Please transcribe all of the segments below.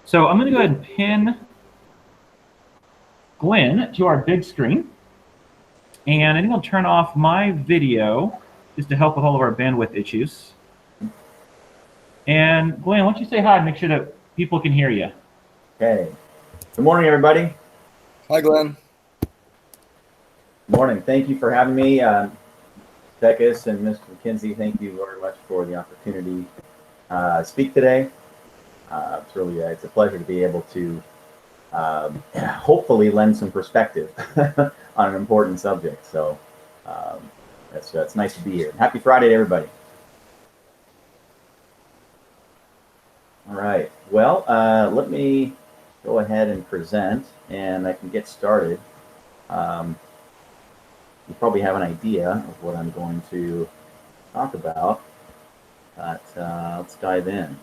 So I'm going to go ahead and pin Glenn to our big screen. And I think I'll turn off my video just to help with all of our bandwidth issues. And Glenn, why don't you say hi and make sure that people can hear you. Okay. Good morning, everybody. Hi, Glenn. Good morning. Thank you for having me. Beckus and Mr. McKenzie, thank you very much for the opportunity to speak today. It's a pleasure to be able to hopefully lend some perspective on an important subject. So it's nice to be here. Happy Friday to everybody. All right. Well, let me go ahead and present, and I can get started. You probably have an idea of what I'm going to talk about, but let's dive in.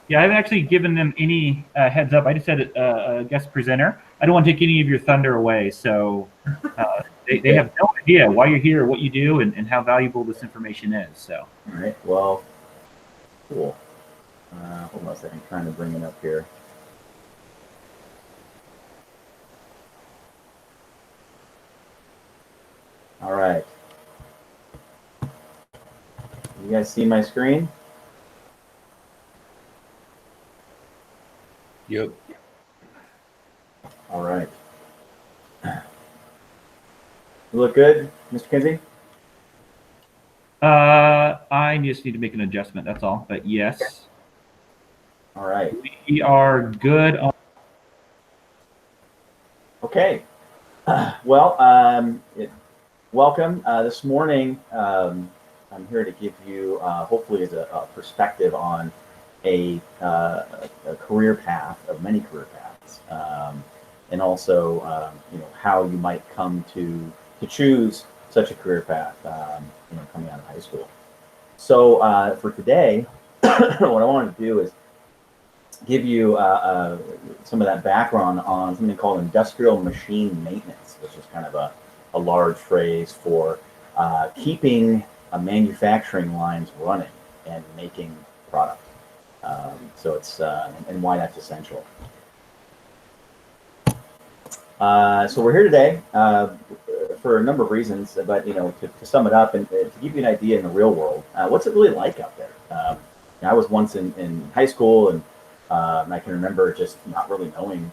Yeah, I haven't actually given them any heads up. I just said a guest presenter. I don't want to take any of your thunder away. So they have no idea why you're here, what you do, and how valuable this information is. So. All right. Well, cool. Hold on a second. I'm trying to bring it up here. All right. You guys see my screen? Yep. All right. You look good, Mr. Kinsey? I just need to make an adjustment. That's all. But yes. All right. We are good. Okay. Well, welcome. This morning, I'm here to give you, hopefully, as a perspective on a career path, of many career paths, and also, how you might come to choose such a career path, coming out of high school. So for today, what I wanted to do is give you some of that background on something called industrial machine maintenance, which is kind of a large phrase for keeping manufacturing lines running and making product. So it's and why that's essential. So we're here today for a number of reasons, but to sum it up and to give you an idea in the real world, what's it really like out there? I was once in high school, and I can remember just not really knowing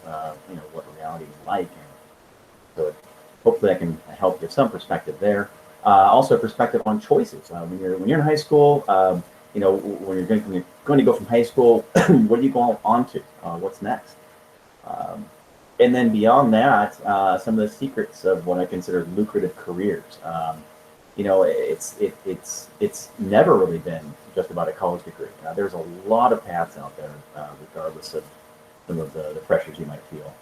what reality was like. And so hopefully I can help give some perspective there. Also, perspective on choices. When you're in high school, when you're going to go from high school, what do you go on to? What's next? And then beyond that, some of the secrets of what I consider lucrative careers. It's never really been just about a college degree. There's a lot of paths out there, regardless of some of the pressures you might feel,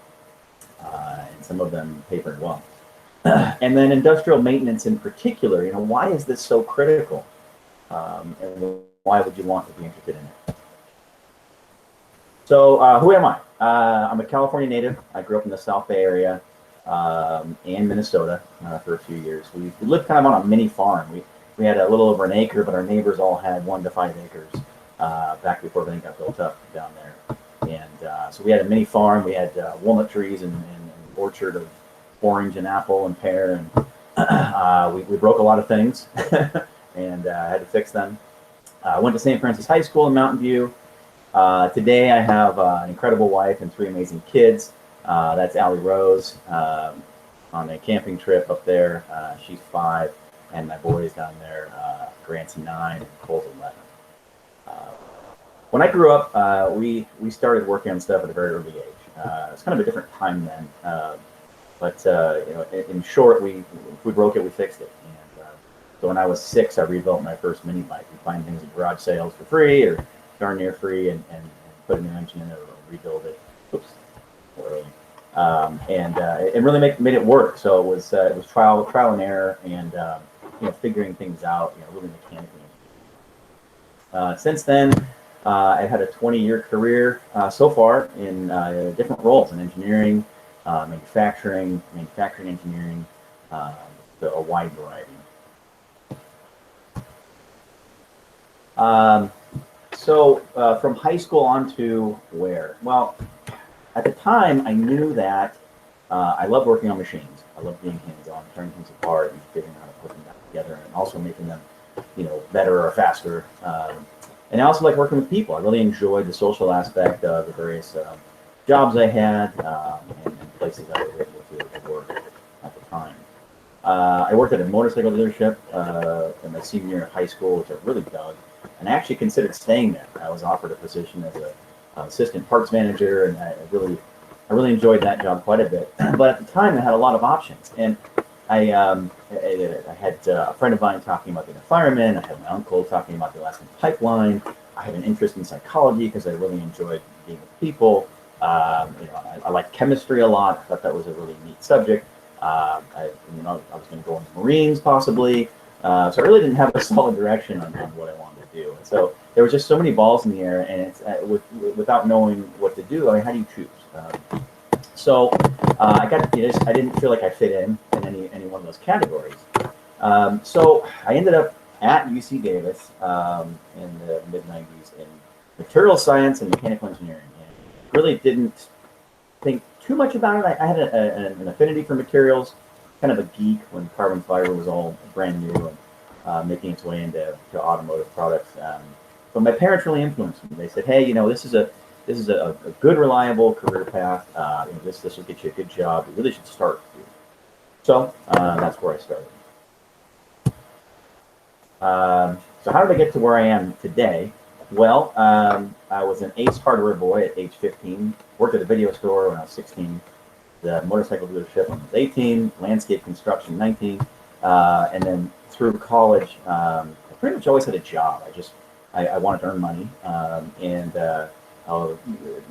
and some of them pay very well. And then industrial maintenance in particular, why is this so critical? And why would you want to be interested in it? So who am I? I'm a California native. I grew up in the South Bay area and Minnesota for a few years. We lived kind of on a mini farm. We had a little over an acre, but our neighbors all had 1 to 5 acres back before everything got built up down there. And so we had a mini farm. We had walnut trees and an orchard of orange and apple and pear, and we broke a lot of things and had to fix them. I went to St. Francis High School in Mountain View. Today I have an incredible wife and 3 amazing kids. That's Allie Rose on a camping trip up there. She's 5, and my boys down there, Grant's 9 and Cole's 11. When I grew up, we started working on stuff at a very early age. It's kind of a different time then. But in short, if we broke it, we fixed it. And so when I was 6, I rebuilt my first mini bike. We find things at garage sales for free or darn near free, and put a new engine in it or rebuild it. Oops, early. And it really made it work. So it was trial and error, and figuring things out, really mechanically. Since then, I've had a 20-year career so far in different roles in engineering, manufacturing engineering, a wide variety. So from high school on to where? Well, at the time, I knew that I love working on machines. I love being hands-on, tearing things apart and figuring out how to put them back together, and also making them, better or faster. And I also like working with people. I really enjoyed the social aspect of the various jobs I had and places I was able to work at the time. I worked at a motorcycle dealership in my senior year of high school, which I really dug, and I actually considered staying there. I was offered a position as an assistant parts manager, and I really enjoyed that job quite a bit. But at the time, I had a lot of options, and I had a friend of mine talking about being a fireman. I had my uncle talking about the Alaskan pipeline. I had an interest in psychology because I really enjoyed being with people. I liked chemistry a lot. I thought that was a really neat subject. I was going to go into Marines possibly. So I really didn't have a solid direction on what I wanted to do. And so there were just so many balls in the air, and it's without knowing what to do. I mean, how do you choose? I didn't feel like I fit in any one of those categories. So I ended up at UC Davis in the mid '90s in material science and mechanical engineering. And really didn't think too much about it. I had an affinity for materials, kind of a geek when carbon fiber was all brand new and making its way into automotive products. But my parents really influenced me. They said, "Hey, this is a good, reliable career path. This will get you a good job. You really should start here." So that's where I started. So how did I get to where I am today? Well, I was an ace hardware boy at age 15. Worked at a video store when I was 16. The motorcycle dealership when I was 18. Landscape construction 19. And then through college, I pretty much always had a job. I wanted to earn money and I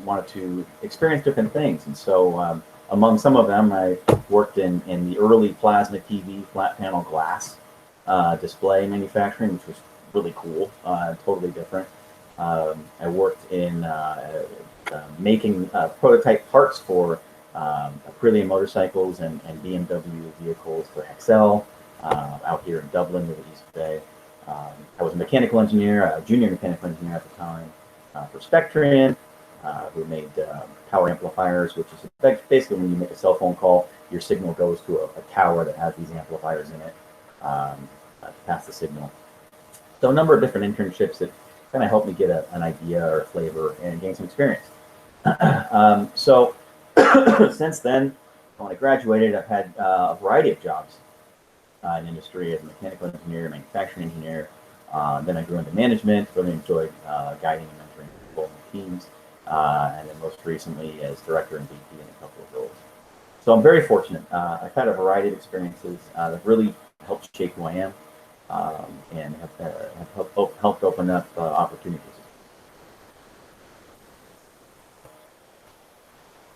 wanted to experience different things. And so among some of them, I worked in the early plasma TV flat panel glass display manufacturing, which was really cool, totally different. I worked in making prototype parts for Aprilia motorcycles and BMW vehicles for Excel out here in Dublin, with the East Bay. I was a mechanical engineer, a junior mechanical engineer at the time for Spectrum, who made power amplifiers, which is basically when you make a cell phone call, your signal goes to a tower that has these amplifiers in it to pass the signal. So a number of different internships that kind of helped me get an idea or a flavor and gain some experience. So since then, when I graduated, I've had a variety of jobs in industry as a mechanical engineer, manufacturing engineer. Then I grew into management, really enjoyed guiding and mentoring people and teams. And then most recently as director and VP in a couple of roles. So I'm very fortunate. I've had a variety of experiences that really helped shape who I am and have helped open up opportunities.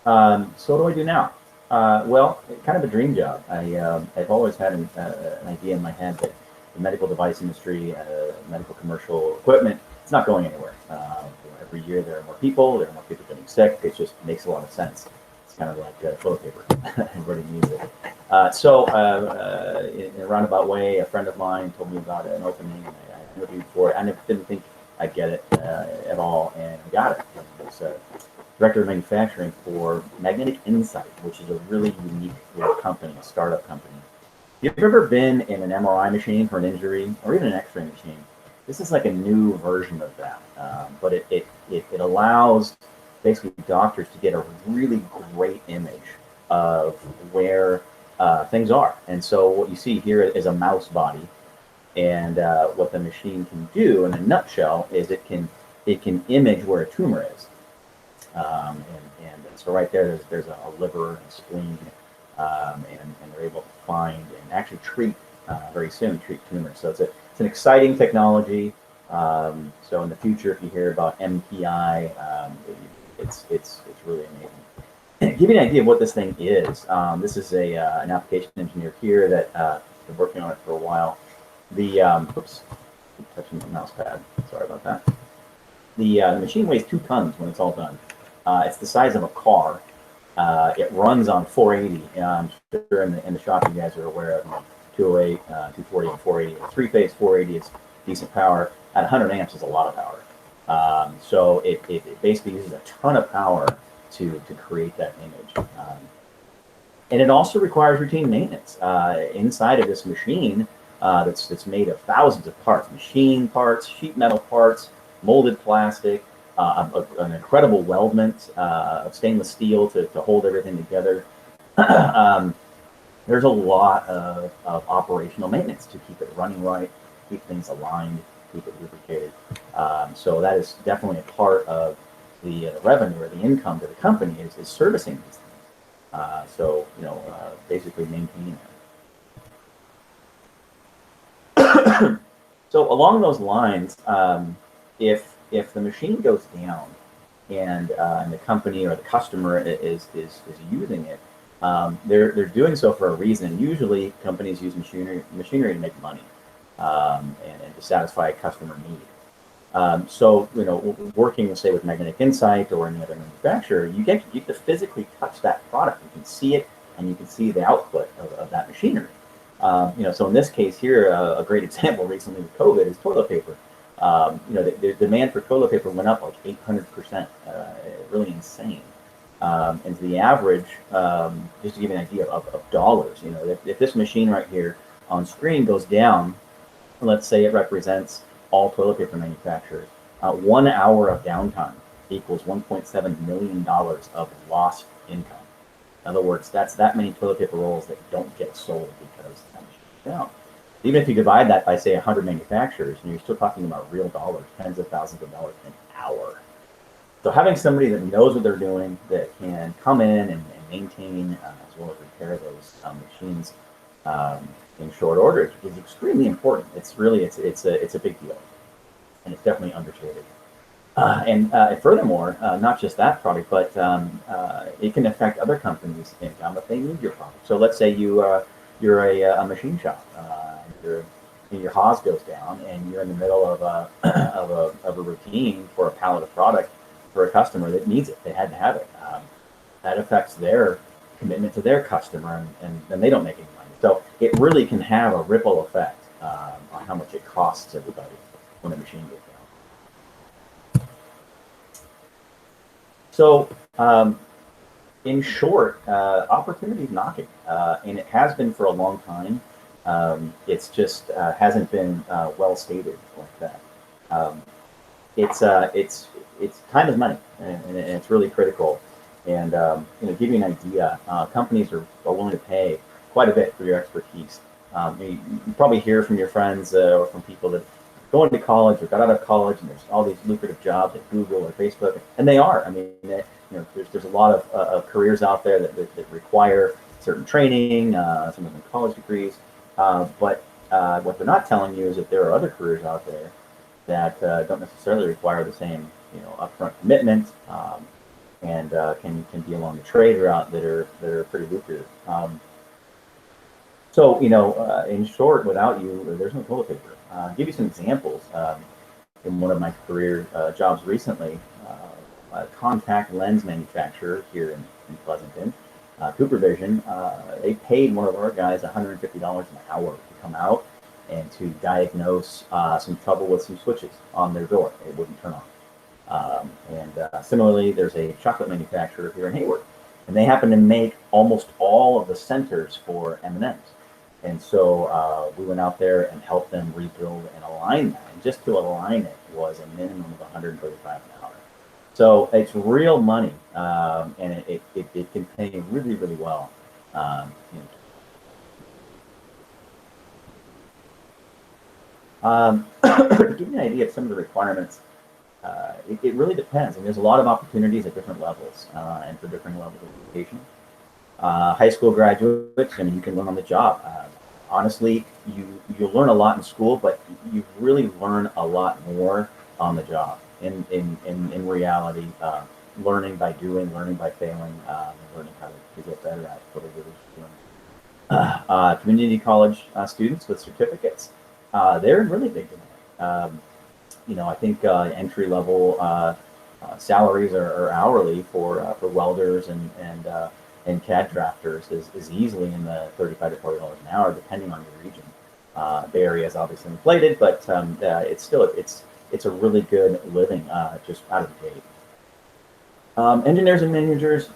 So what do I do now? Well, kind of a dream job. I've always had an idea in my head that the medical device industry, medical commercial equipment, it's not going anywhere. Every year there are more people getting sick. It just makes a lot of sense. It's kind of like toilet paper. Everybody needs it. In a roundabout way, a friend of mine told me about an opening, and I interviewed for it. I didn't think I'd get it at all, and I got it. It was director of manufacturing for Magnetic Insight, which is a really unique little company, a startup company. If you've ever been in an MRI machine for an injury, or even an X-ray machine, this is like a new version of that. But it allows basically doctors to get a really great image of where things are. And so what you see here is a mouse body, and what the machine can do in a nutshell is it can image where a tumor is. And so right there's a liver and a spleen, and they're able to find and actually treat very soon tumors. So it's an exciting technology. So in the future, if you hear about MPI, it's really amazing. Give you an idea of what this thing is. This is an application engineer here that been working on it for a while. Oops, keep touching the mouse pad. Sorry about that. The machine weighs 2 tons when it's all done. It's the size of a car. It runs on 480. I'm sure in the shop you guys are aware of 208, 240, and 480. A 3-phase 480 is decent power. At 100 amps is a lot of power. So it basically uses a ton of power to create that image. And it also requires routine maintenance inside of this machine that's made of thousands of parts: machine parts, sheet metal parts, molded plastic, an incredible weldment of stainless steel to hold everything together. There's a lot of operational maintenance to keep it running right, keep things aligned, keep it lubricated. So that is definitely a part of the revenue or the income to the company is servicing these things. So, basically maintaining it. So along those lines, if the machine goes down and the company or the customer is using it, they're doing so for a reason. Usually, companies use machinery to make money and to satisfy a customer need. So, working, say, with Magnetic Insight or any other manufacturer, you get to physically touch that product. You can see it, and you can see the output of that machinery. So in this case here, a great example recently with COVID is toilet paper. The demand for toilet paper went up like 800%, really insane. And the average, just to give you an idea of dollars, if this machine right here on screen goes down, let's say it represents all toilet paper manufacturers, 1 hour of downtime equals $1.7 million of lost income. In other words, that's that many toilet paper rolls that don't get sold because that machine is down. Even if you divide that by, say, 100 manufacturers, you're still talking about real dollars, tens of thousands of dollars an hour. So having somebody that knows what they're doing, that can come in and maintain as well as repair those machines in short order is extremely important. It's really it's a big deal, and it's definitely understated. And furthermore, not just that product, but it can affect other companies' income if they need your product. So let's say you're a machine shop, your hose goes down, and you're in the middle of a routine for a pallet of product for a customer that needs it. They had to have it. That affects their commitment to their customer, and they don't make any money. So it really can have a ripple effect on how much it costs everybody when a machine goes down. So in short, opportunity is knocking, and it has been for a long time. It's just hasn't been well stated like that. It's time is money, and it's really critical. And give you an idea, companies are willing to pay quite a bit for your expertise. You probably hear from your friends or from people that go into college or got out of college, and there's all these lucrative jobs at Google or Facebook, and they are. I mean, there's a lot of careers out there that require certain training, some of them college degrees. But what they're not telling you is that there are other careers out there that don't necessarily require the same, upfront commitment, and can be along the trade route that are pretty lucrative. So in short, without you, there's no toilet paper. I'll give you some examples. In one of my career jobs recently, a contact lens manufacturer here in Pleasanton, Cooper Vision, they paid one of our guys $150 an hour to come out and to diagnose some trouble with some switches on their door. It wouldn't turn on. And similarly, there's a chocolate manufacturer here in Hayward, and they happen to make almost all of the centers for M&Ms. And so we went out there and helped them rebuild and align that. And just to align it was a minimum of $135 an hour. So it's real money, and it can pay really, really well. To give you an idea of some of the requirements, it really depends. And there's a lot of opportunities at different levels and for different levels of education. High school graduates, you can learn on the job. Honestly, you'll learn a lot in school, but you really learn a lot more on the job. In reality, learning by doing, learning by failing, learning how to get better at what it really is doing. Community college students with certificates, they're in really big demand. I think entry level salaries are hourly for welders and CAD drafters is easily in the $35 to $40 an hour, depending on your region. Bay Area is obviously inflated, but it's still it's a really good living just out of the gate. Engineers and managers,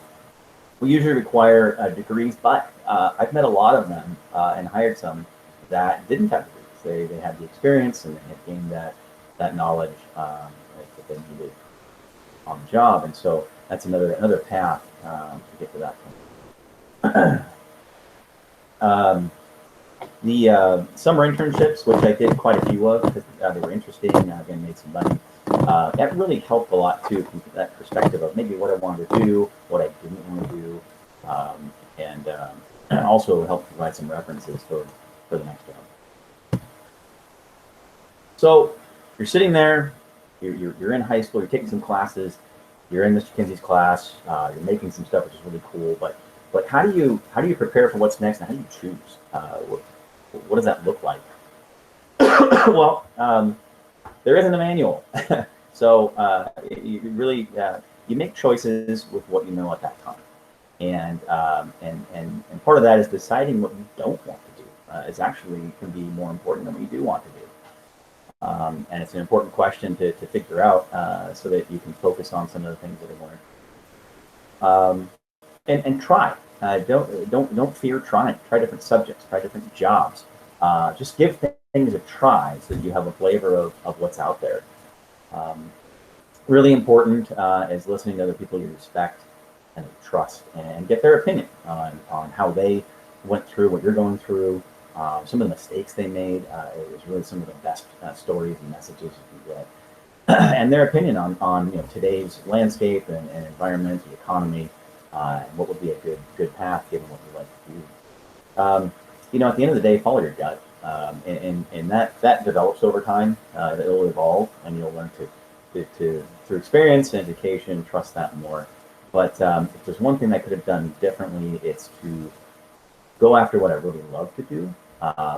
we usually require degrees, but I've met a lot of them and hired some that didn't have degrees. They had the experience and they had gained that knowledge that they needed on the job, and so that's another path to get to that point. The summer internships, which I did quite a few of because they were interesting, again, made some money. That really helped a lot too, from that perspective of maybe what I wanted to do, what I didn't want to do, and also helped provide some references for the next job. So you're sitting there, you're in high school, you're taking some classes, you're in Mr. Kinsey's class, you're making some stuff which is really cool, but how do you prepare for what's next, and how do you choose? What does that look like? Well, there isn't a manual. So you really you make choices with what you know at that time, and part of that is deciding what you don't want to do. Is actually can be more important than what you do want to do, and it's an important question to figure out so that you can focus on some of the things that are learned. And try. Don't fear trying. Try different subjects. Try different jobs. Just give things a try so that you have a flavor of what's out there. Really important is listening to other people you respect and trust, and get their opinion on how they went through what you're going through. Some of the mistakes they made is really some of the best stories and messages you get, and their opinion on today's landscape and environment, the economy, and what would be a good path given what you like to do. At the end of the day, follow your gut, and that develops over time. It will evolve, and you'll learn to through experience and education trust that more. But if there's one thing I could have done differently, it's to go after what I really love to do,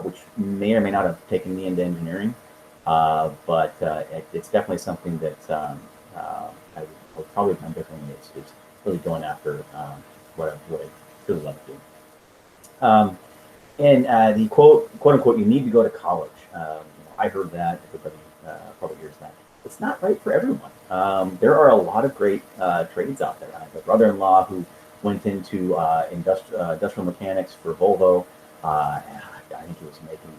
which may or may not have taken me into engineering, but it's definitely something that I would probably have done differently. It's really going after what I really love to do. And the quote unquote, you need to go to college. I heard that, everybody probably hears that. It's not right for everyone. There are a lot of great trades out there. I have a brother-in-law who went into industrial mechanics for Volvo. I think he was making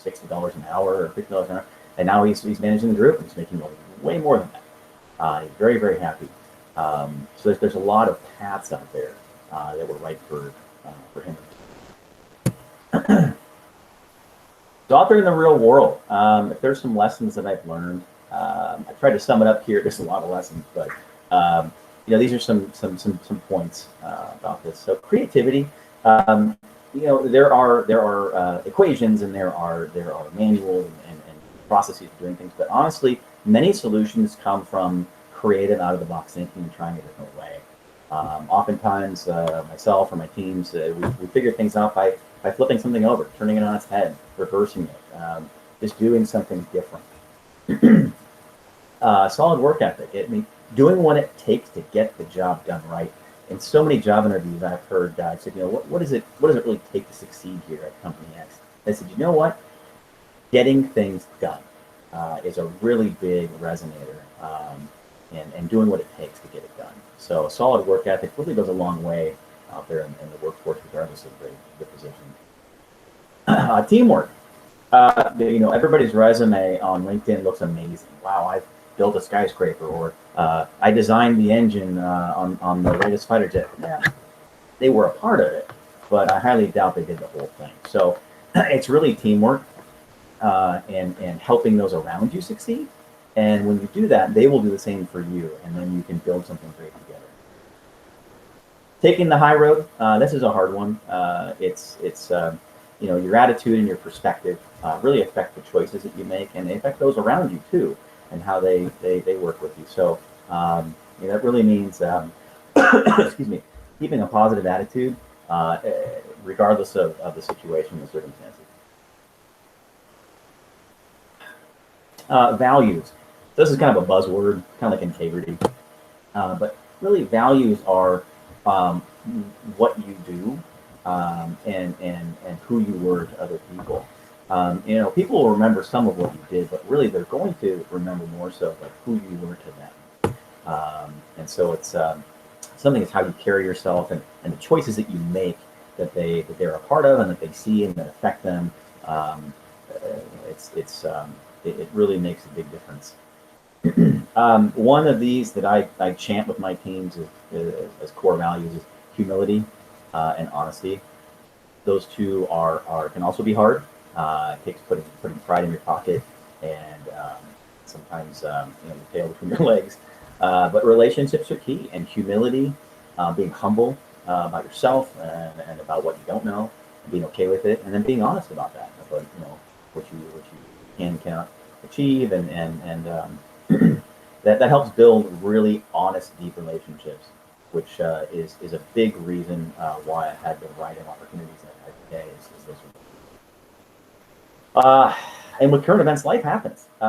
$60 an hour or $50 an hour, and now he's managing the group, and he's making way more than that. He's very, very happy. So there's a lot of paths out there that were right for him. So out there in the real world, if there's some lessons that I've learned, I tried to sum it up here. There's a lot of lessons, but these are some points about this. So creativity, there are equations, and there are manuals and processes for doing things. But honestly, many solutions come from creative, out of the box thinking and trying a different way. Oftentimes, myself or my teams, we figure things out by flipping something over, turning it on its head, reversing it, just doing something different. Solid work ethic. Doing what it takes to get the job done right. In so many job interviews I've heard, I said, what does it really take to succeed here at Company X? I said, you know what? Getting things done is a really big resonator, and doing what it takes to get it done. So solid work ethic really goes a long way out there in the workforce, regardless of the position. Teamwork. Everybody's resume on LinkedIn looks amazing. Wow, I've built a skyscraper, or I designed the engine on the latest fighter jet. Yeah, they were a part of it, but I highly doubt they did the whole thing. So it's really teamwork and helping those around you succeed. And when you do that, they will do the same for you, and then you can build something great together. Taking the high road. This is a hard one. It's your attitude and your perspective really affect the choices that you make, and they affect those around you too, and how they work with you. So that really means excuse me, keeping a positive attitude regardless of the situation and the circumstances. Values. This is kind of a buzzword, kind of like integrity, but really values are what you do and who you were to other people. People will remember some of what you did, but really they're going to remember more so like who you were to them. And so it's something is how you carry yourself and the choices that you make that they're a part of and that they see and that affect them. It really makes a big difference. One of these that I chant with my teams as core values is humility and honesty. Those two can also be hard. It takes putting pride in your pocket and sometimes your tail between your legs. But relationships are key, and humility, being humble about yourself and about what you don't know, and being okay with it, and then being honest about that, about what you can and cannot achieve, and that helps build really honest, deep relationships, which is a big reason why I had the variety of opportunities that I had today. Is those. And with current events, life happens. You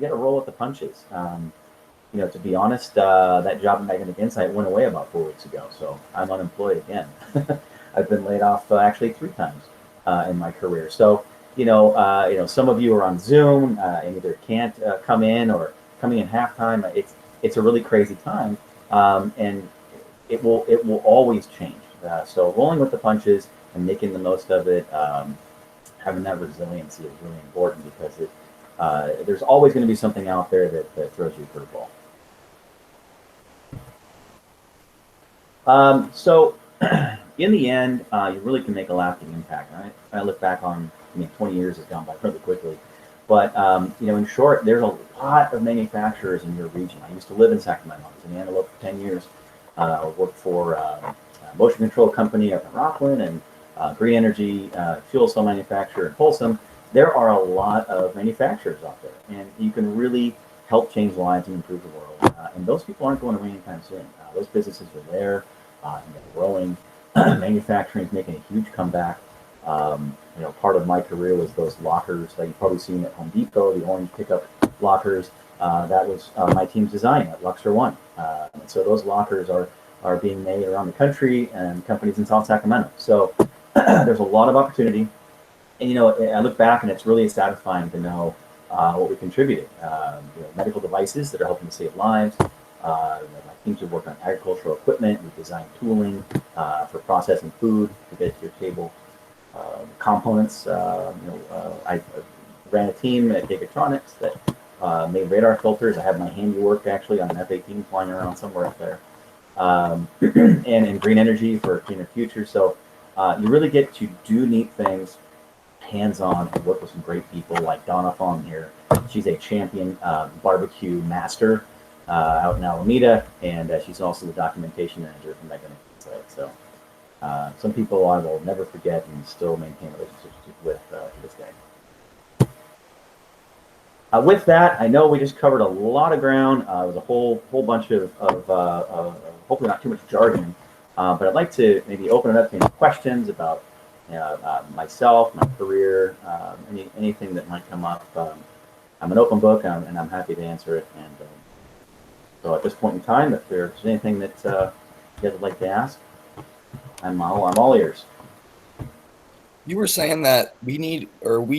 got to roll with the punches. To be honest, that job at Magnetic Insight went away about 4 weeks ago, so I'm unemployed again. I've been laid off actually 3 times in my career. So, some of you are on Zoom and either can't come in or coming in halftime. It's a really crazy time, and it will always change. So rolling with the punches and making the most of it, having that resiliency is really important because there's always going to be something out there that throws you a curveball. So in the end, you really can make a lasting impact. I look back on, 20 years has gone by really quickly. But, in short, there's a lot of manufacturers in your region. I used to live in Sacramento. I was in Antelope for 10 years. I worked for a motion control company up in Rockland and green energy fuel cell manufacturer in Folsom. There are a lot of manufacturers out there, and you can really help change lives and improve the world. And those people aren't going away anytime soon. Those businesses are there and they're growing. Manufacturing is making a huge comeback. Part of my career was those lockers that you've probably seen at Home Depot, the orange pickup lockers. That was my team's design at Luxor One. And so those lockers are being made around the country and companies in South Sacramento. So there's a lot of opportunity. And, I look back and it's really satisfying to know what we contributed. Medical devices that are helping to save lives. My teams have worked on agricultural equipment. We designed tooling for processing food to get to your table. Components. I ran a team at Gigatronics that made radar filters. I have my handiwork actually on an F-18 flying around somewhere up there. And in green energy for a cleaner future. So you really get to do neat things hands-on and work with some great people like Donna Fong here. She's a champion barbecue master out in Alameda, and she's also the documentation manager for Magnetic Insight. So some people I will never forget and still maintain relationships with to this day. With that, I know we just covered a lot of ground. It was a whole bunch of hopefully not too much jargon, but I'd like to maybe open it up to any questions about myself, my career, anything that might come up. I'm an open book, and I'm happy to answer it. And so at this point in time, if there's anything that you guys would like to ask, I'm all ears. You were saying that we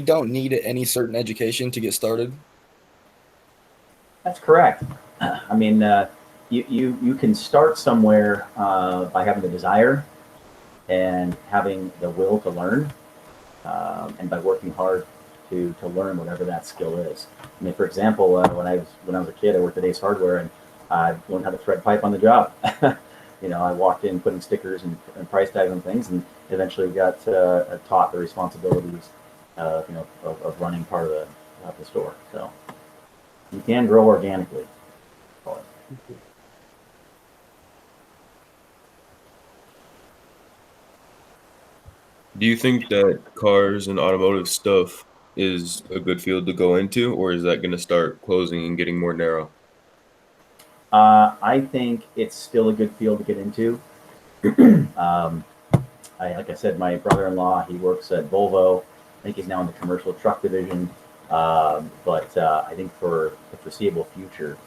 don't need any certain education to get started. That's correct. I mean, you can start somewhere by having the desire and having the will to learn, and by working hard to learn whatever that skill is. I mean, for example, when I was a kid, I worked at Ace Hardware, and I learned how to thread pipe on the job. I walked in putting stickers and price tags on things, and eventually got taught the responsibilities of running part of the store. So you can grow organically. Do you think that cars and automotive stuff is a good field to go into, or is that going to start closing and getting more narrow? I think it's still a good field to get into. Like I said, my brother-in-law, he works at Volvo. I think he's now in the commercial truck division. But I think for the foreseeable future,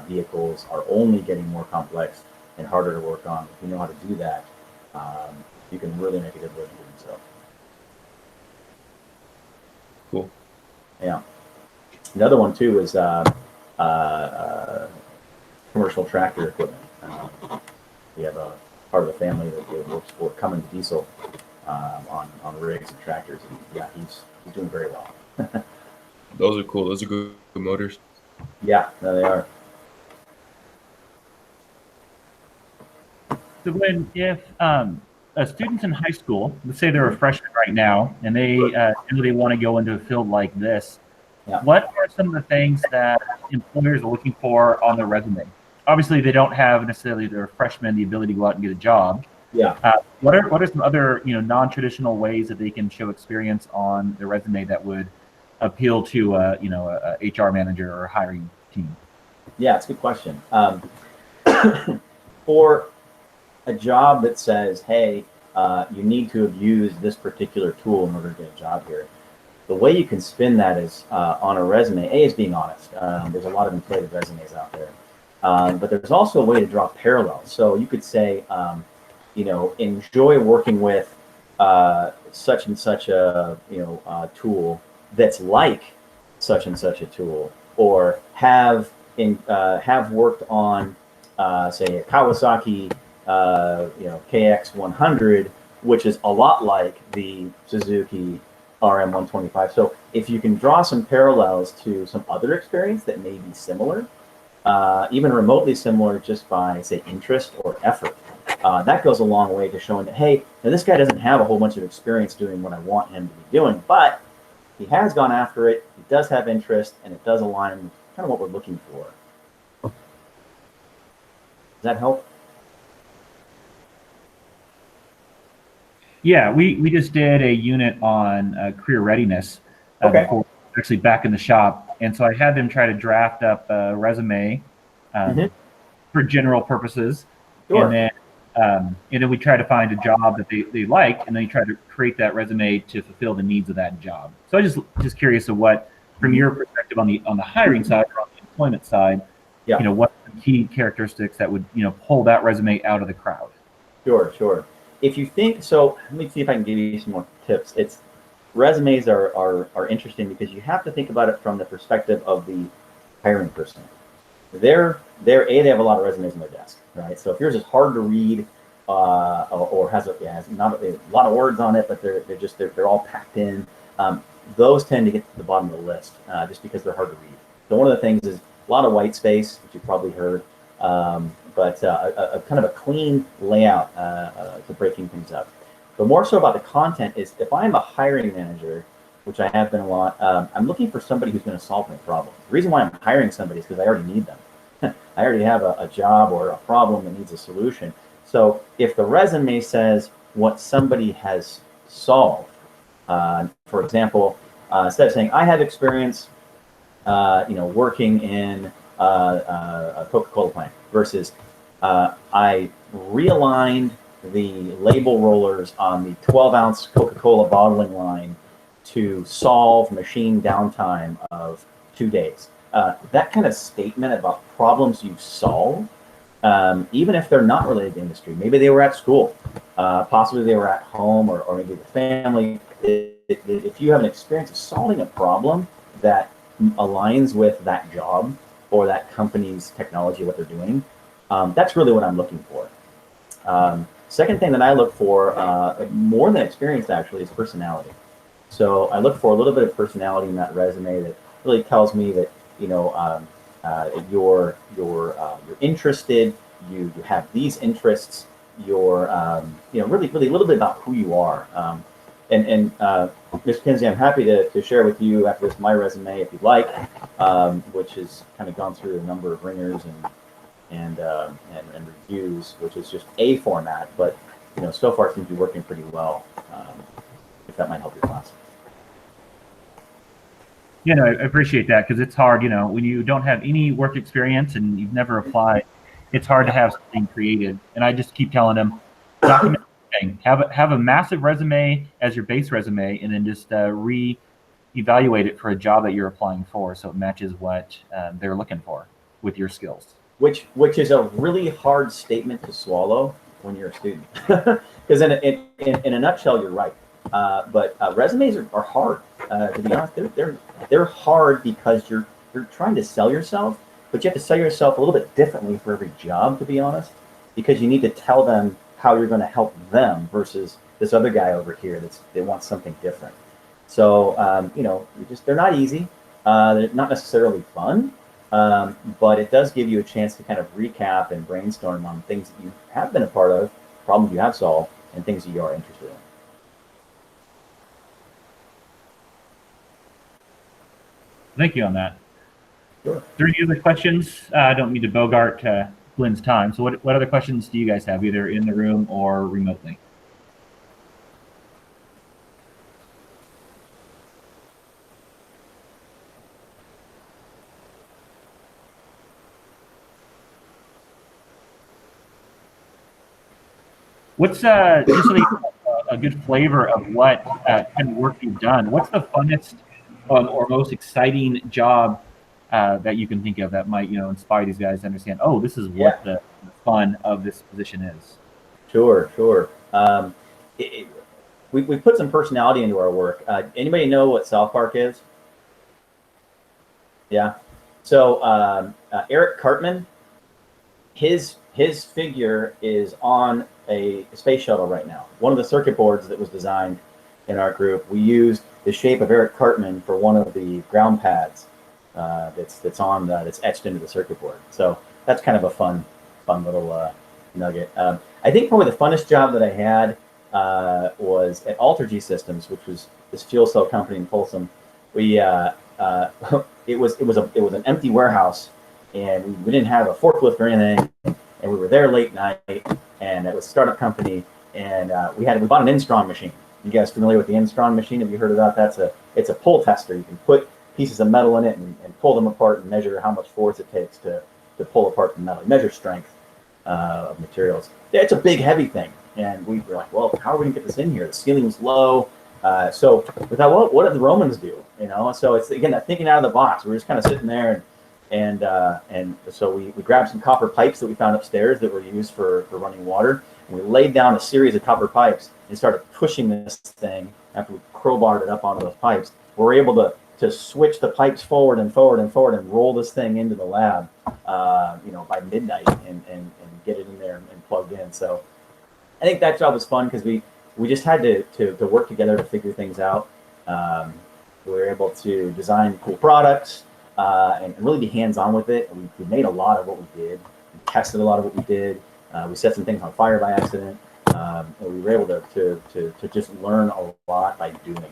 vehicles are only getting more complex and harder to work on. If you know how to do that, you can really make a good living doing so. Cool. Yeah. Another one too is commercial tractor equipment. We have a part of the family that works for Cummins Diesel on rigs and tractors. And yeah, he's doing very well. Those are cool. Those are good motors. Yeah, no, they are. So when if students in high school, let's say they're a freshman right now, and they want to go into a field like this, Yeah. what are some of the things that employers are looking for on their resume? Obviously, they don't have necessarily their freshmen the ability to go out and get a job. Yeah. What are some other non-traditional ways that they can show experience on their resume that would appeal to a HR manager or a hiring team? Yeah, it's a good question. For a job that says, hey, you need to have used this particular tool in order to get a job here, the way you can spin that is on a resume. A is being honest. There's a lot of inflated resumes out there, but there's also a way to draw parallels. So you could say, enjoy working with such and such a tool that's like such and such a tool, or have worked on say a Kawasaki KX100, which is a lot like the Suzuki RM125. So if you can draw some parallels to some other experience that may be similar, even remotely similar, just by say interest or effort, that goes a long way to showing that, hey, now this guy doesn't have a whole bunch of experience doing what I want him to be doing, but he has gone after it, he does have interest, and it does align with kind of what we're looking for. Does that help? Yeah, we just did a unit on career readiness Okay. before, actually back in the shop, and so I had them try to draft up a resume for general purposes, Sure. and then we try to find a job that they like, and then you try to create that resume to fulfill the needs of that job. So I just curious of what, from your perspective on the hiring side or on the employment side, Yeah. what are the key characteristics that would pull that resume out of the crowd? Sure. If you think so, let me see if I can give you some more tips. Resumes are interesting because you have to think about it from the perspective of the hiring person. They have a lot of resumes on their desk, right? So if yours is hard to read or has not a lot of words on it, but they're all packed in, those tend to get to the bottom of the list just because they're hard to read. So one of the things is a lot of white space, which you've probably heard. But a kind of a clean layout to breaking things up. But more so about the content is, if I'm a hiring manager, which I have been a lot, I'm looking for somebody who's going to solve my problem. The reason why I'm hiring somebody is because I already need them. I already have a job or a problem that needs a solution. So if the resume says what somebody has solved, for example, instead of saying I have experience, working in a Coca-Cola plant, versus I realigned the label rollers on the 12-ounce Coca-Cola bottling line to solve machine downtime of 2 days. That kind of statement about problems you solve, even if they're not related to industry, maybe they were at school, possibly they were at home, or maybe the family. If you have an experience of solving a problem that aligns with that job or that company's technology, what they're doing, that's really what I'm looking for. Second thing that I look for, more than experience actually, is personality. So I look for a little bit of personality in that resume that really tells me that you're interested, you have these interests, you're really a little bit about who you are. And Ms. Kinsey, I'm happy to share with you after this my resume if you'd like, which has kind of gone through a number of ringers and reviews, which is just a format, but so far it seems to be working pretty well. If that might help your class. Yeah, no, I appreciate that, because it's hard, when you don't have any work experience and you've never applied, it's hard to have something created. And I just keep telling them, document everything. Have a massive resume as your base resume, and then just re-evaluate it for a job that you're applying for, so it matches what they're looking for with your skills. Which is a really hard statement to swallow when you're a student, because in a nutshell, you're right. But resumes are hard. To be honest, they're hard because you're trying to sell yourself, but you have to sell yourself a little bit differently for every job, to be honest, because you need to tell them how you're going to help them versus this other guy over here they want something different. So, you know, they're not easy. They're not necessarily fun, but it does give you a chance to kind of recap and brainstorm on things that you have been a part of, problems you have solved, and things that you are interested in. Thank you on that. Sure. Are there any other questions? I don't mean to bogart Glenn's time. So what other questions do you guys have, either in the room or remotely? What's just so that you have a good flavor of what kind of work you've done? What's the funnest or most exciting job that you can think of that might, you know, inspire these guys to understand, oh, this is what the fun of this position is? Sure. We put some personality into our work. Anybody know what South Park is? Yeah. So Eric Cartman, his figure is on a space shuttle right now. One of the circuit boards that was designed in our group, we used the shape of Eric Cartman for one of the ground pads that's etched into the circuit board. So that's kind of a fun little nugget. I think probably the funnest job that I had was at Altergy Systems, which was this fuel cell company in Folsom. We it was an empty warehouse, and we didn't have a forklift or anything, and we were there late night, and it was a startup company, and we bought an Instron machine. You guys familiar with the Instron machine? Have you heard about that? It's a pull tester. You can put pieces of metal in it and pull them apart and measure how much force it takes to pull apart the metal. Measure strength of materials. It's a big, heavy thing, and we were like, well, how are we gonna get this in here? The ceiling was low, so we thought, well, what did the Romans do? You know, so it's again thinking out of the box. We were just kind of sitting there, and so we grabbed some copper pipes that we found upstairs that were used for running water, and we laid down a series of copper pipes and started pushing this thing. After we crowbarred it up onto those pipes, we were able to switch the pipes forward and forward and forward and roll this thing into the lab, you know, by midnight and get it in there and plugged in. So I think that job was fun because we just had to work together to figure things out. We were able to design cool products and really be hands-on with it. We made a lot of what we did. We tested a lot of what we did. We set some things on fire by accident. And we were able to just learn a lot by doing.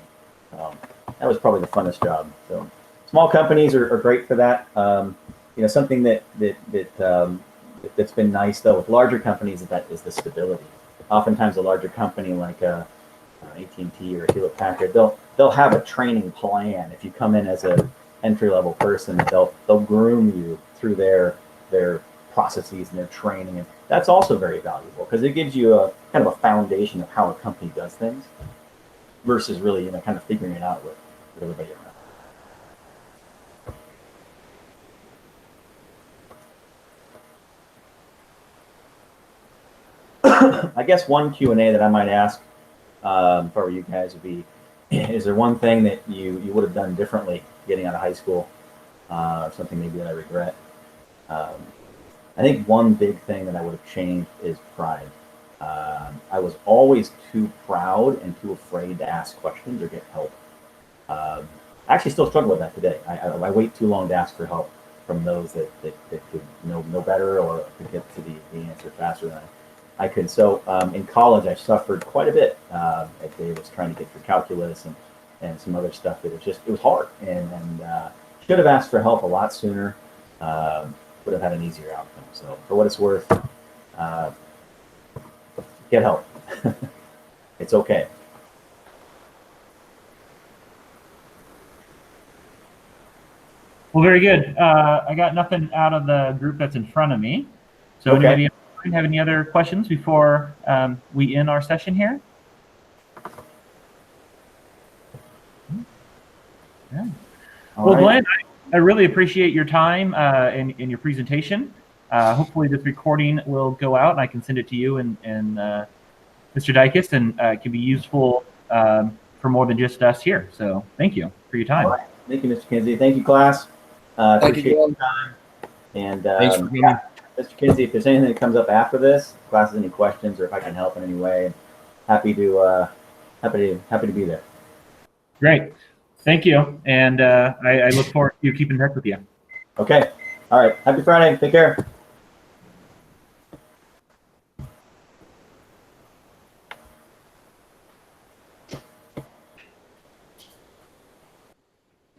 That was probably the funnest job. So small companies are great for that. You know, something that's been nice though with larger companies is the stability. Oftentimes a larger company like AT&T or Hewlett Packard, they'll have a training plan. If you come in as a entry-level person, they'll groom you through their processes and their training, and that's also very valuable because it gives you a kind of a foundation of how a company does things versus really, you know, kind of figuring it out with everybody around. I guess one Q&A that I might ask for you guys would be, is there one thing that you would have done differently getting out of high school, or something maybe that I regret? I think one big thing that I would have changed is pride. I was always too proud and too afraid to ask questions or get help. I actually still struggle with that today. I wait too long to ask for help from those that could know better or could get to the answer faster than I could. So in college, I suffered quite a bit at Davis trying to get through calculus and some other stuff that it was hard and should have asked for help a lot sooner. Would have had an easier outcome. So for what it's worth, get help. It's okay. Well, very good. I got nothing out of the group that's in front of me. So Okay. anybody have any other questions before we end our session here? Yeah. Well, Glenn, I really appreciate your time and your presentation. Hopefully this recording will go out and I can send it to you and Mr. Dykes, and it can be useful for more than just us here. So thank you for your time. All right. Thank you, Mr. Kinsey. Thank you, class. Thank Appreciate you, your time. And Thanks for coming. yeah, Mr. Kinsey, if there's anything that comes up after this, class has any questions, or if I can help in any way, happy to be there. Great. Thank you. And I look forward to keeping in touch with you. Okay. All right. Happy Friday. Take care.